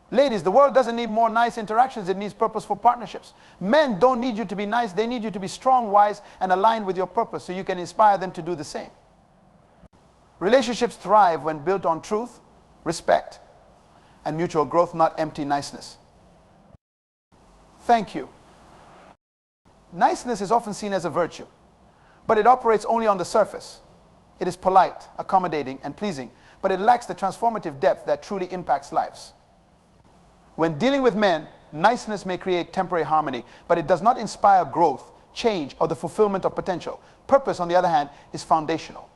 Ladies, the world doesn't need more nice interactions, it needs purposeful partnerships. Men don't need you to be nice, they need you to be strong, wise, and aligned with your purpose so you can inspire them to do the same. Relationships thrive when built on truth, respect, and mutual growth, not empty niceness. Thank you. Niceness is often seen as a virtue, but it operates only on the surface. It is polite, accommodating, and pleasing, but it lacks the transformative depth that truly impacts lives. When dealing with men, niceness may create temporary harmony, but it does not inspire growth, change, or the fulfillment of potential. Purpose, on the other hand, is foundational.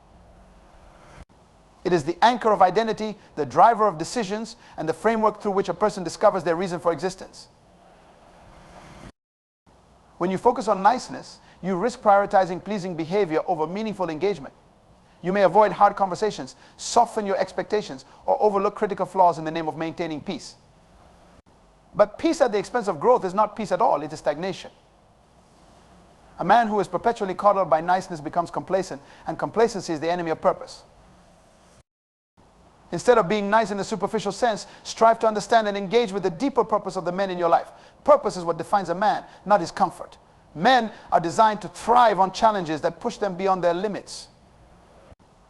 It is the anchor of identity, the driver of decisions, and the framework through which a person discovers their reason for existence. When you focus on niceness, you risk prioritizing pleasing behavior over meaningful engagement. You may avoid hard conversations, soften your expectations, or overlook critical flaws in the name of maintaining peace. But peace at the expense of growth is not peace at all, it is stagnation. A man who is perpetually coddled by niceness becomes complacent, and complacency is the enemy of purpose. Instead of being nice in a superficial sense, strive to understand and engage with the deeper purpose of the men in your life. Purpose is what defines a man, not his comfort. Men are designed to thrive on challenges that push them beyond their limits.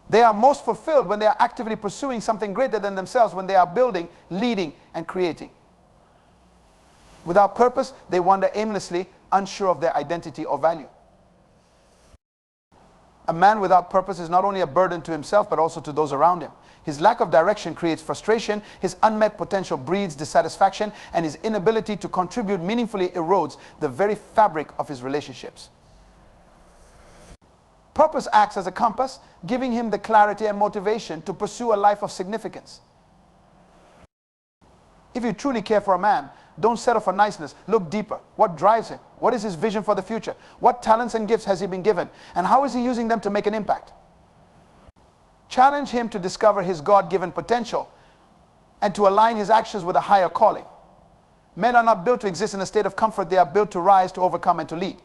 They are most fulfilled when they are actively pursuing something greater than themselves, when they are building, leading, and creating. Without purpose, they wander aimlessly, unsure of their identity or value. A man without purpose is not only a burden to himself, but also to those around him. His lack of direction creates frustration, his unmet potential breeds dissatisfaction, and his inability to contribute meaningfully erodes the very fabric of his relationships. Purpose acts as a compass, giving him the clarity and motivation to pursue a life of significance. If you truly care for a man, don't settle for niceness. Look deeper. What drives him? What is his vision for the future? What talents and gifts has he been given? And how is he using them to make an impact? Challenge him to discover his God-given potential and to align his actions with a higher calling. Men are not built to exist in a state of comfort. They are built to rise, to overcome, and to lead.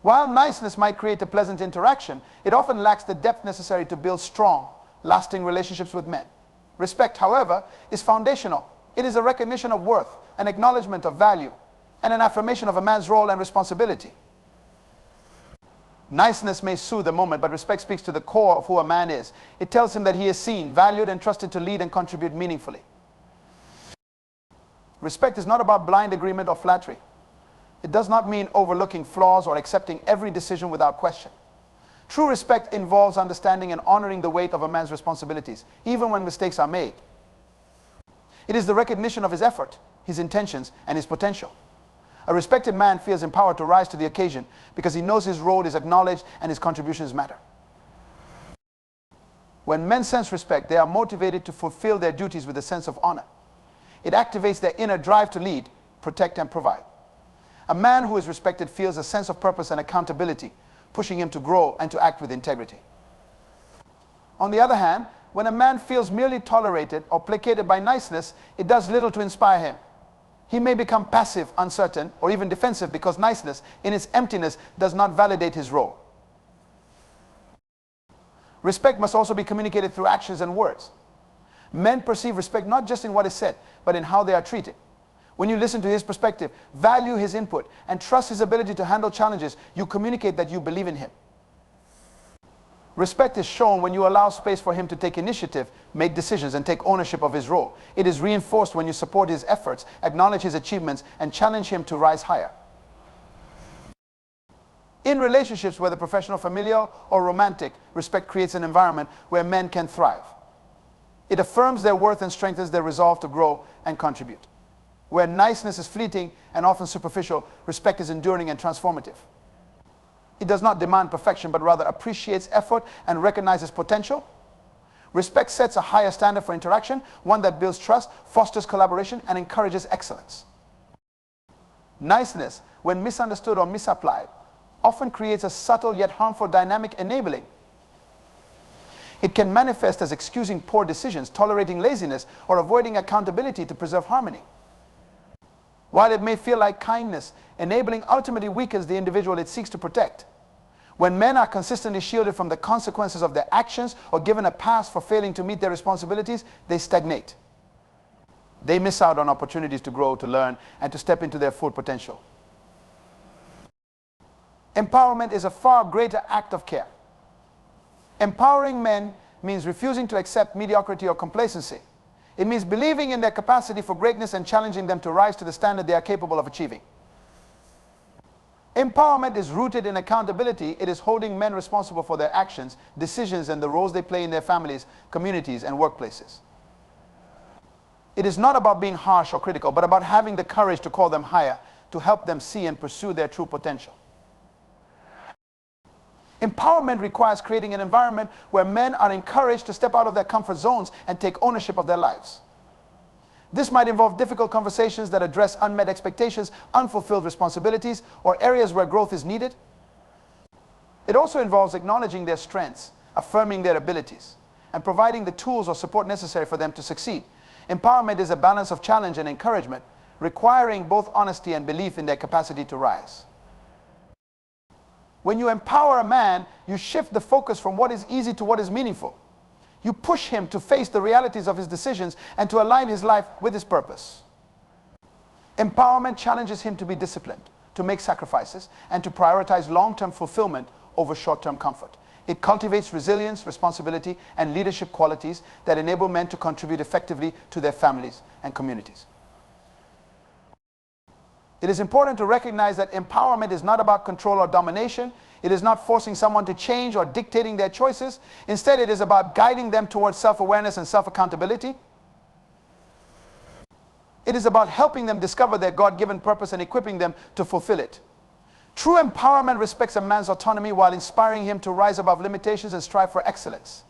While niceness might create a pleasant interaction, it often lacks the depth necessary to build strong, lasting relationships with men. Respect, however, is foundational. It is a recognition of worth, an acknowledgement of value, and an affirmation of a man's role and responsibility. Niceness may soothe the moment, but respect speaks to the core of who a man is. It tells him that he is seen, valued, and trusted to lead and contribute meaningfully. Respect is not about blind agreement or flattery. It does not mean overlooking flaws or accepting every decision without question. True respect involves understanding and honoring the weight of a man's responsibilities, even when mistakes are made. It is the recognition of his effort, his intentions, and his potential. A respected man feels empowered to rise to the occasion because he knows his role is acknowledged and his contributions matter. When men sense respect, they are motivated to fulfill their duties with a sense of honor. It activates their inner drive to lead, protect, and provide. A man who is respected feels a sense of purpose and accountability, pushing him to grow and to act with integrity. On the other hand, when a man feels merely tolerated or placated by niceness, it does little to inspire him. He may become passive, uncertain, or even defensive because niceness, in its emptiness, does not validate his role. Respect must also be communicated through actions and words. Men perceive respect not just in what is said, but in how they are treated. When you listen to his perspective, value his input, and trust his ability to handle challenges, you communicate that you believe in him. Respect is shown when you allow space for him to take initiative, make decisions, and take ownership of his role. It is reinforced when you support his efforts, acknowledge his achievements, and challenge him to rise higher. In relationships, whether professional, familial, or romantic, respect creates an environment where men can thrive. It affirms their worth and strengthens their resolve to grow and contribute. Where niceness is fleeting and often superficial, respect is enduring and transformative. It does not demand perfection, but rather appreciates effort and recognizes potential. Respect sets a higher standard for interaction, one that builds trust, fosters collaboration, and encourages excellence. Niceness, when misunderstood or misapplied, often creates a subtle yet harmful dynamic enabling. It can manifest as excusing poor decisions, tolerating laziness, or avoiding accountability to preserve harmony. While it may feel like kindness, enabling ultimately weakens the individual it seeks to protect. When men are consistently shielded from the consequences of their actions or given a pass for failing to meet their responsibilities, they stagnate. They miss out on opportunities to grow, to learn, and to step into their full potential. Empowerment is a far greater act of care. Empowering men means refusing to accept mediocrity or complacency. It means believing in their capacity for greatness and challenging them to rise to the standard they are capable of achieving. Empowerment is rooted in accountability. It is holding men responsible for their actions, decisions, and the roles they play in their families, communities, and workplaces. It is not about being harsh or critical, but about having the courage to call them higher, to help them see and pursue their true potential. Empowerment requires creating an environment where men are encouraged to step out of their comfort zones and take ownership of their lives. This might involve difficult conversations that address unmet expectations, unfulfilled responsibilities, or areas where growth is needed. It also involves acknowledging their strengths, affirming their abilities, and providing the tools or support necessary for them to succeed. Empowerment is a balance of challenge and encouragement, requiring both honesty and belief in their capacity to rise. When you empower a man, you shift the focus from what is easy to what is meaningful. You push him to face the realities of his decisions and to align his life with his purpose. Empowerment challenges him to be disciplined, to make sacrifices, and to prioritize long-term fulfillment over short-term comfort. It cultivates resilience, responsibility, and leadership qualities that enable men to contribute effectively to their families and communities. It is important to recognize that empowerment is not about control or domination. It is not forcing someone to change or dictating their choices. Instead, it is about guiding them towards self-awareness and self-accountability. It is about helping them discover their God-given purpose and equipping them to fulfill it. True empowerment respects a man's autonomy while inspiring him to rise above limitations and strive for excellence.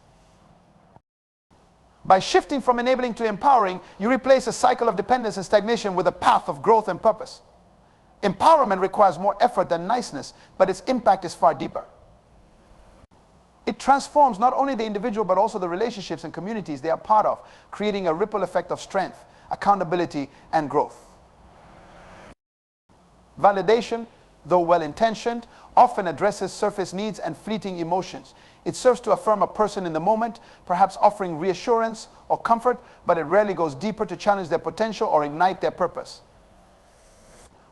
By shifting from enabling to empowering, you replace a cycle of dependence and stagnation with a path of growth and purpose. Empowerment requires more effort than niceness, but its impact is far deeper. It transforms not only the individual, but also the relationships and communities they are part of, creating a ripple effect of strength, accountability, and growth. Validation, though well-intentioned, often addresses surface needs and fleeting emotions. It serves to affirm a person in the moment, perhaps offering reassurance or comfort, but it rarely goes deeper to challenge their potential or ignite their purpose.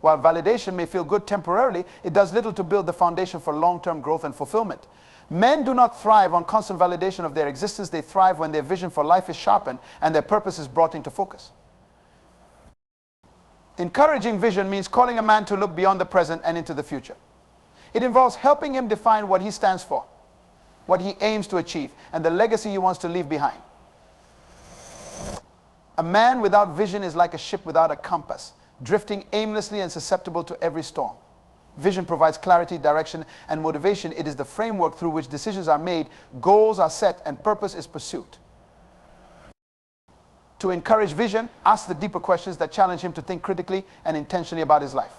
While validation may feel good temporarily, it does little to build the foundation for long-term growth and fulfillment. Men do not thrive on constant validation of their existence. They thrive when their vision for life is sharpened and their purpose is brought into focus. Encouraging vision means calling a man to look beyond the present and into the future. It involves helping him define what he stands for, what he aims to achieve, and the legacy he wants to leave behind. A man without vision is like a ship without a compass, drifting aimlessly and susceptible to every storm. Vision provides clarity, direction, and motivation. It is the framework through which decisions are made, goals are set, and purpose is pursued. To encourage vision, ask the deeper questions that challenge him to think critically and intentionally about his life.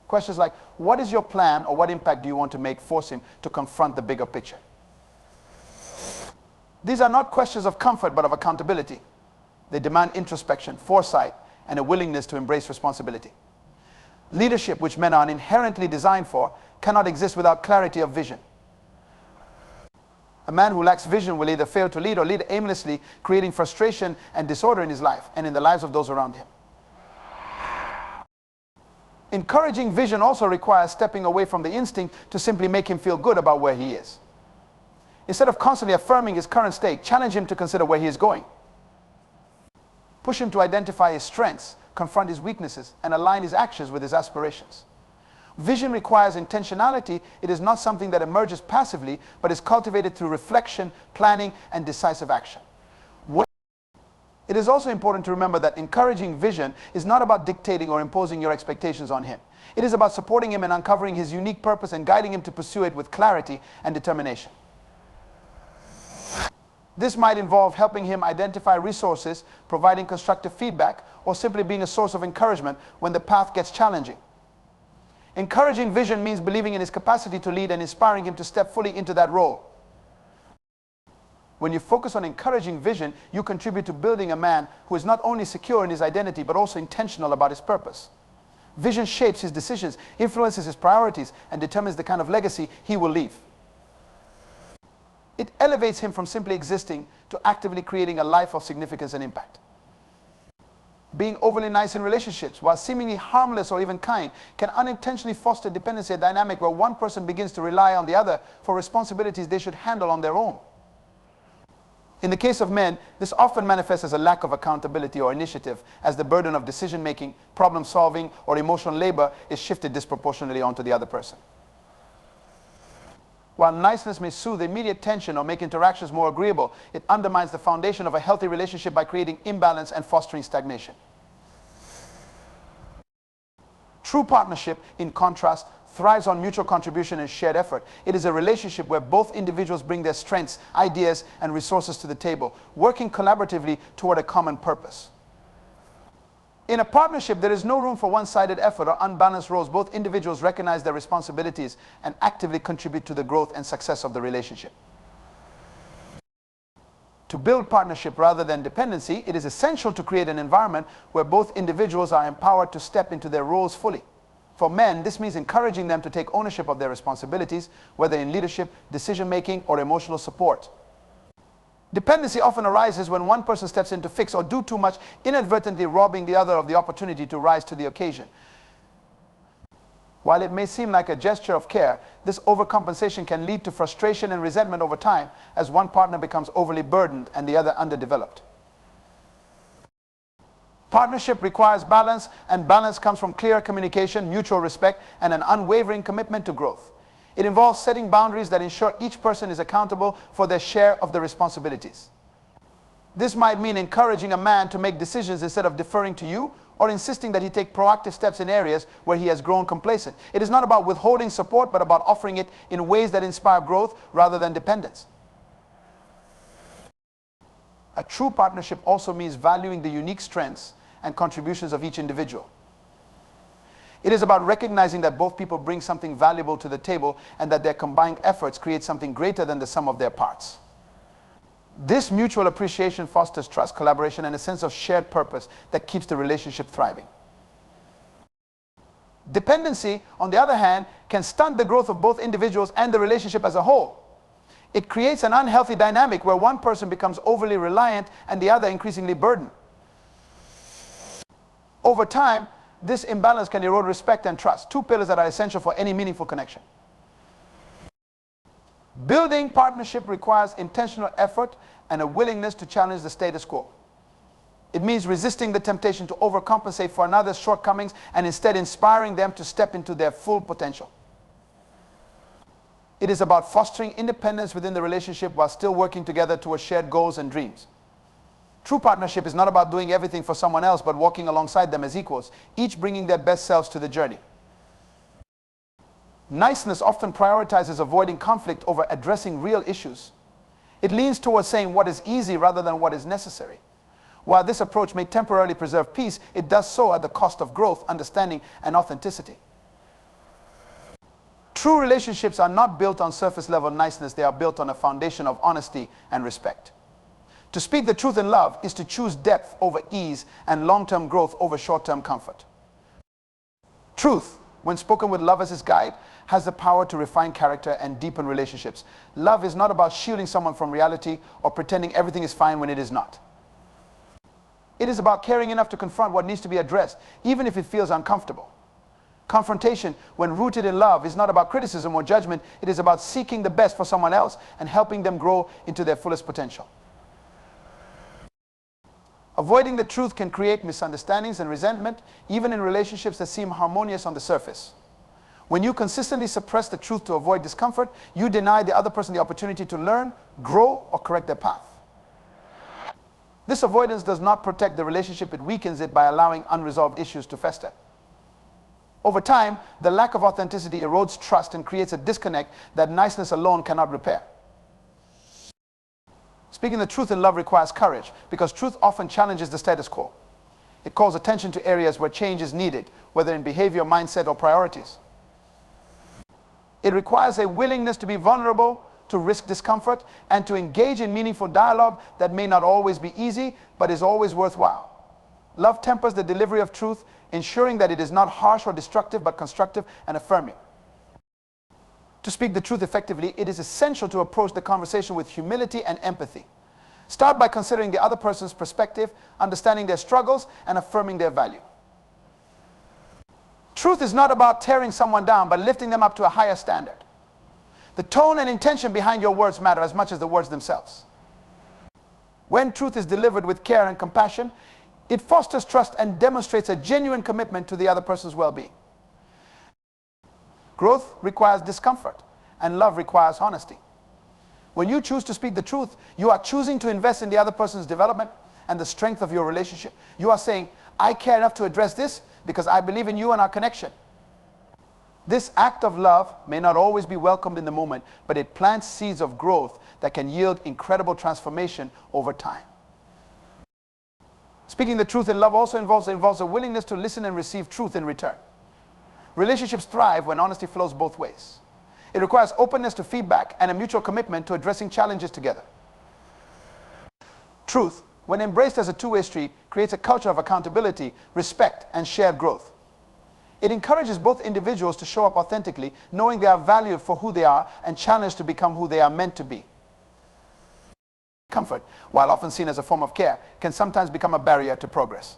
Questions like, what is your plan or what impact do you want to make? Force him to confront the bigger picture. These are not questions of comfort, but of accountability. They demand introspection, foresight, and a willingness to embrace responsibility. Leadership, which men are inherently designed for, cannot exist without clarity of vision. A man who lacks vision will either fail to lead or lead aimlessly, creating frustration and disorder in his life and in the lives of those around him. Encouraging vision also requires stepping away from the instinct to simply make him feel good about where he is. Instead of constantly affirming his current state, challenge him to consider where he is going. Push him to identify his strengths, confront his weaknesses, and align his actions with his aspirations. Vision requires intentionality. It is not something that emerges passively, but is cultivated through reflection, planning, and decisive action. It is also important to remember that encouraging vision is not about dictating or imposing your expectations on him. It is about supporting him in uncovering his unique purpose and guiding him to pursue it with clarity and determination. This might involve helping him identify resources, providing constructive feedback, or simply being a source of encouragement when the path gets challenging. Encouraging vision means believing in his capacity to lead and inspiring him to step fully into that role. When you focus on encouraging vision, you contribute to building a man who is not only secure in his identity, but also intentional about his purpose. Vision shapes his decisions, influences his priorities, and determines the kind of legacy he will leave. It elevates him from simply existing to actively creating a life of significance and impact. Being overly nice in relationships, while seemingly harmless or even kind, can unintentionally foster dependency, a dynamic where one person begins to rely on the other for responsibilities they should handle on their own. In the case of men, this often manifests as a lack of accountability or initiative, as the burden of decision-making, problem-solving, or emotional labor is shifted disproportionately onto the other person. While niceness may soothe immediate tension or make interactions more agreeable, it undermines the foundation of a healthy relationship by creating imbalance and fostering stagnation. True partnership, in contrast, thrives on mutual contribution and shared effort. It is a relationship where both individuals bring their strengths, ideas, and resources to the table, working collaboratively toward a common purpose. In a partnership, there is no room for one-sided effort or unbalanced roles. Both individuals recognize their responsibilities and actively contribute to the growth and success of the relationship. To build partnership rather than dependency, it is essential to create an environment where both individuals are empowered to step into their roles fully. For men, this means encouraging them to take ownership of their responsibilities, whether in leadership, decision-making, or emotional support. Dependency often arises when one person steps in to fix or do too much, inadvertently robbing the other of the opportunity to rise to the occasion. While it may seem like a gesture of care, this overcompensation can lead to frustration and resentment over time, as one partner becomes overly burdened and the other underdeveloped. Partnership requires balance, and balance comes from clear communication, mutual respect, and an unwavering commitment to growth. It involves setting boundaries that ensure each person is accountable for their share of the responsibilities. This might mean encouraging a man to make decisions instead of deferring to you, or insisting that he take proactive steps in areas where he has grown complacent. It is not about withholding support, but about offering it in ways that inspire growth rather than dependence. A true partnership also means valuing the unique strengths and contributions of each individual. It is about recognizing that both people bring something valuable to the table and that their combined efforts create something greater than the sum of their parts. This mutual appreciation fosters trust, collaboration, and a sense of shared purpose that keeps the relationship thriving. Dependency, on the other hand, can stunt the growth of both individuals and the relationship as a whole. It creates an unhealthy dynamic where one person becomes overly reliant and the other increasingly burdened. Over time, this imbalance can erode respect and trust, two pillars that are essential for any meaningful connection. Building partnership requires intentional effort and a willingness to challenge the status quo. It means resisting the temptation to overcompensate for another's shortcomings and instead inspiring them to step into their full potential. It is about fostering independence within the relationship while still working together towards shared goals and dreams. True partnership is not about doing everything for someone else, but walking alongside them as equals, each bringing their best selves to the journey. Niceness often prioritizes avoiding conflict over addressing real issues. It leans towards saying what is easy rather than what is necessary. While this approach may temporarily preserve peace, it does so at the cost of growth, understanding, and authenticity. True relationships are not built on surface-level niceness. They are built on a foundation of honesty and respect. To speak the truth in love is to choose depth over ease and long-term growth over short-term comfort. Truth, when spoken with love as its guide, has the power to refine character and deepen relationships. Love is not about shielding someone from reality or pretending everything is fine when it is not. It is about caring enough to confront what needs to be addressed, even if it feels uncomfortable. Confrontation, when rooted in love, is not about criticism or judgment. It is about seeking the best for someone else and helping them grow into their fullest potential. Avoiding the truth can create misunderstandings and resentment, even in relationships that seem harmonious on the surface. When you consistently suppress the truth to avoid discomfort, you deny the other person the opportunity to learn, grow, or correct their path. This avoidance does not protect the relationship, it weakens it by allowing unresolved issues to fester. Over time, the lack of authenticity erodes trust and creates a disconnect that niceness alone cannot repair. Speaking the truth in love requires courage, because truth often challenges the status quo. It calls attention to areas where change is needed, whether in behavior, mindset, or priorities. It requires a willingness to be vulnerable, to risk discomfort, and to engage in meaningful dialogue that may not always be easy, but is always worthwhile. Love tempers the delivery of truth, ensuring that it is not harsh or destructive, but constructive and affirming. To speak the truth effectively, it is essential to approach the conversation with humility and empathy. Start by considering the other person's perspective, understanding their struggles, and affirming their value. Truth is not about tearing someone down, but lifting them up to a higher standard. The tone and intention behind your words matter as much as the words themselves. When truth is delivered with care and compassion, it fosters trust and demonstrates a genuine commitment to the other person's well-being. Growth requires discomfort, and love requires honesty. When you choose to speak the truth, you are choosing to invest in the other person's development and the strength of your relationship. You are saying, I care enough to address this because I believe in you and our connection. This act of love may not always be welcomed in the moment, but it plants seeds of growth that can yield incredible transformation over time. Speaking the truth in love also involves a willingness to listen and receive truth in return. Relationships thrive when honesty flows both ways. It requires openness to feedback and a mutual commitment to addressing challenges together. Truth, when embraced as a two-way street, creates a culture of accountability, respect, and shared growth. It encourages both individuals to show up authentically, knowing they are valued for who they are and challenged to become who they are meant to be. Comfort, while often seen as a form of care, can sometimes become a barrier to progress.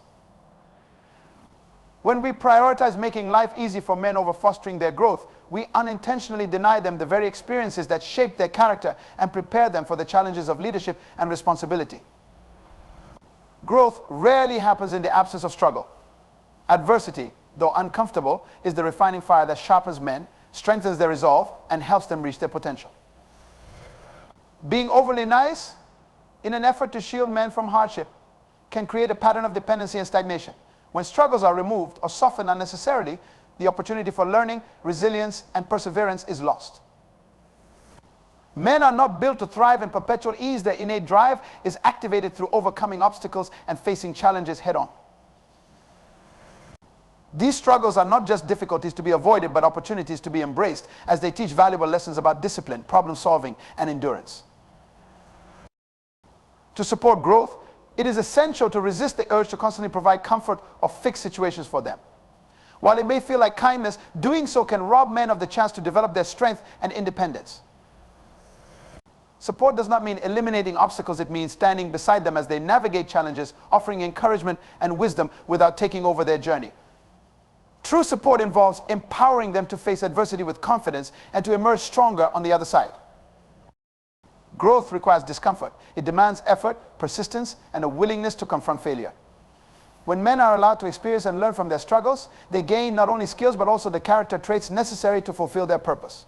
When we prioritize making life easy for men over fostering their growth, we unintentionally deny them the very experiences that shape their character and prepare them for the challenges of leadership and responsibility. Growth rarely happens in the absence of struggle. Adversity, though uncomfortable, is the refining fire that sharpens men, strengthens their resolve, and helps them reach their potential. Being overly nice in an effort to shield men from hardship can create a pattern of dependency and stagnation. When struggles are removed or softened unnecessarily, the opportunity for learning, resilience, and perseverance is lost. Men are not built to thrive in perpetual ease. Their innate drive is activated through overcoming obstacles and facing challenges head-on. These struggles are not just difficulties to be avoided, but opportunities to be embraced, as they teach valuable lessons about discipline, problem-solving, and endurance. To support growth, it is essential to resist the urge to constantly provide comfort or fix situations for them. While it may feel like kindness, doing so can rob men of the chance to develop their strength and independence. Support does not mean eliminating obstacles. It means standing beside them as they navigate challenges, offering encouragement and wisdom without taking over their journey. True support involves empowering them to face adversity with confidence and to emerge stronger on the other side. Growth requires discomfort. It demands effort, persistence, and a willingness to confront failure. When men are allowed to experience and learn from their struggles, they gain not only skills but also the character traits necessary to fulfill their purpose.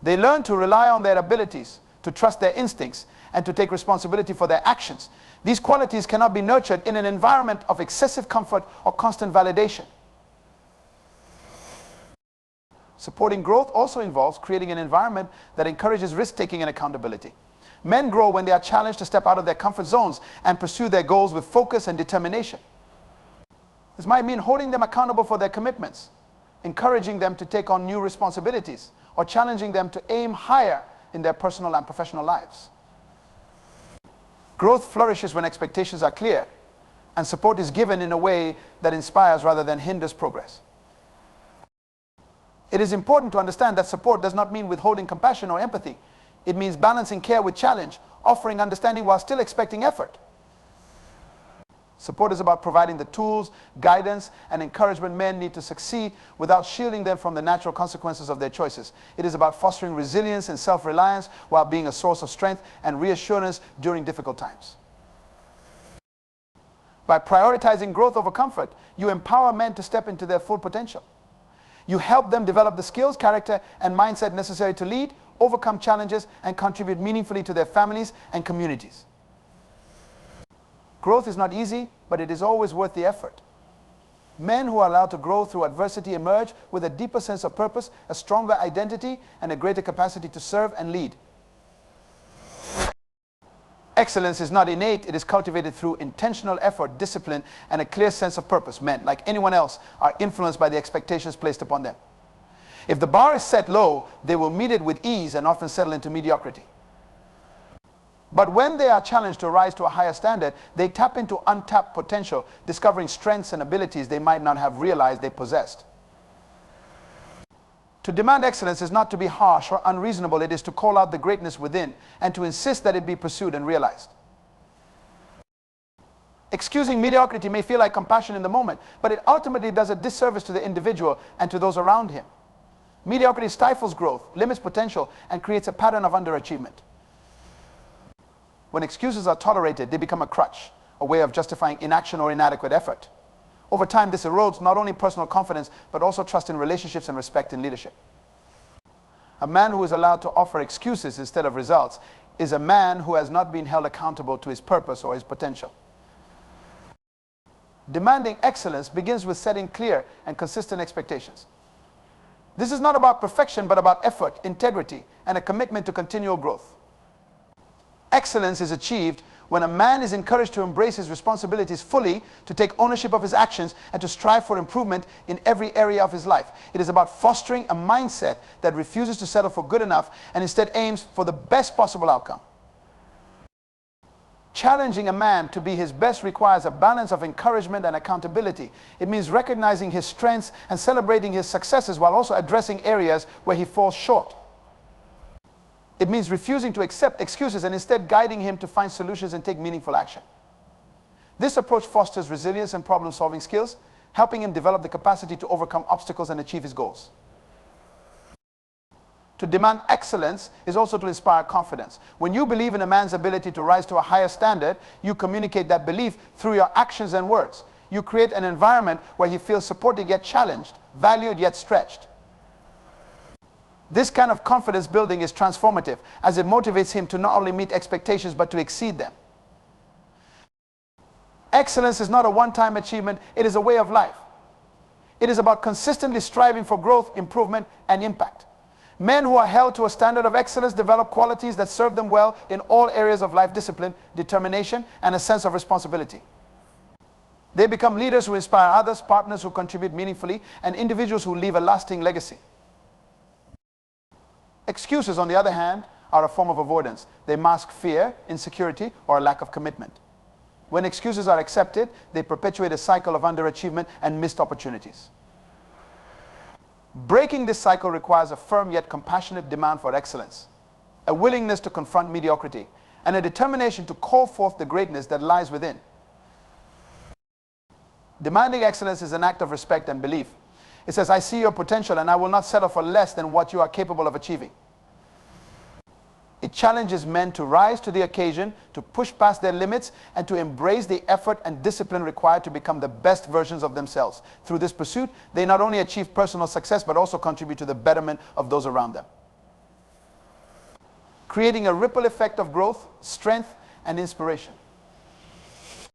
They learn to rely on their abilities, to trust their instincts, and to take responsibility for their actions. These qualities cannot be nurtured in an environment of excessive comfort or constant validation. Supporting growth also involves creating an environment that encourages risk-taking and accountability. Men grow when they are challenged to step out of their comfort zones and pursue their goals with focus and determination. This might mean holding them accountable for their commitments, encouraging them to take on new responsibilities, or challenging them to aim higher in their personal and professional lives. Growth flourishes when expectations are clear and support is given in a way that inspires rather than hinders progress. It is important to understand that support does not mean withholding compassion or empathy. It means balancing care with challenge, offering understanding while still expecting effort. Support is about providing the tools, guidance, and encouragement men need to succeed without shielding them from the natural consequences of their choices. It is about fostering resilience and self-reliance while being a source of strength and reassurance during difficult times. By prioritizing growth over comfort, you empower men to step into their full potential. You help them develop the skills, character, and mindset necessary to lead, overcome challenges, and contribute meaningfully to their families and communities. Growth is not easy, but it is always worth the effort. Men who are allowed to grow through adversity emerge with a deeper sense of purpose, a stronger identity, and a greater capacity to serve and lead. Excellence is not innate, it is cultivated through intentional effort, discipline, and a clear sense of purpose. Men, like anyone else, are influenced by the expectations placed upon them. If the bar is set low, they will meet it with ease and often settle into mediocrity. But when they are challenged to rise to a higher standard, they tap into untapped potential, discovering strengths and abilities they might not have realized they possessed. To demand excellence is not to be harsh or unreasonable. It is to call out the greatness within and to insist that it be pursued and realized. Excusing mediocrity may feel like compassion in the moment, but it ultimately does a disservice to the individual and to those around him. Mediocrity stifles growth, limits potential, and creates a pattern of underachievement. When excuses are tolerated, they become a crutch, a way of justifying inaction or inadequate effort. Over time, this erodes not only personal confidence, but also trust in relationships and respect in leadership. A man who is allowed to offer excuses instead of results is a man who has not been held accountable to his purpose or his potential. Demanding excellence begins with setting clear and consistent expectations. This is not about perfection, but about effort, integrity, and a commitment to continual growth. Excellence is achieved when a man is encouraged to embrace his responsibilities fully, to take ownership of his actions, and to strive for improvement in every area of his life. It is about fostering a mindset that refuses to settle for good enough and instead aims for the best possible outcome. Challenging a man to be his best requires a balance of encouragement and accountability. It means recognizing his strengths and celebrating his successes while also addressing areas where he falls short. It means refusing to accept excuses and instead guiding him to find solutions and take meaningful action. This approach fosters resilience and problem-solving skills, helping him develop the capacity to overcome obstacles and achieve his goals. To demand excellence is also to inspire confidence. When you believe in a man's ability to rise to a higher standard, you communicate that belief through your actions and words. You create an environment where he feels supported yet challenged, valued yet stretched. This kind of confidence building is transformative, as it motivates him to not only meet expectations but to exceed them. Excellence is not a one-time achievement, it is a way of life. It is about consistently striving for growth, improvement, and impact. Men who are held to a standard of excellence develop qualities that serve them well in all areas of life: discipline, determination, and a sense of responsibility. They become leaders who inspire others, partners who contribute meaningfully, and individuals who leave a lasting legacy. Excuses, on the other hand, are a form of avoidance. They mask fear, insecurity, or a lack of commitment. When excuses are accepted, they perpetuate a cycle of underachievement and missed opportunities. Breaking this cycle requires a firm yet compassionate demand for excellence, a willingness to confront mediocrity, and a determination to call forth the greatness that lies within. Demanding excellence is an act of respect and belief. It says, I see your potential and I will not settle for less than what you are capable of achieving. It challenges men to rise to the occasion, to push past their limits, and to embrace the effort and discipline required to become the best versions of themselves. Through this pursuit, they not only achieve personal success, but also contribute to the betterment of those around them, creating a ripple effect of growth, strength, and inspiration.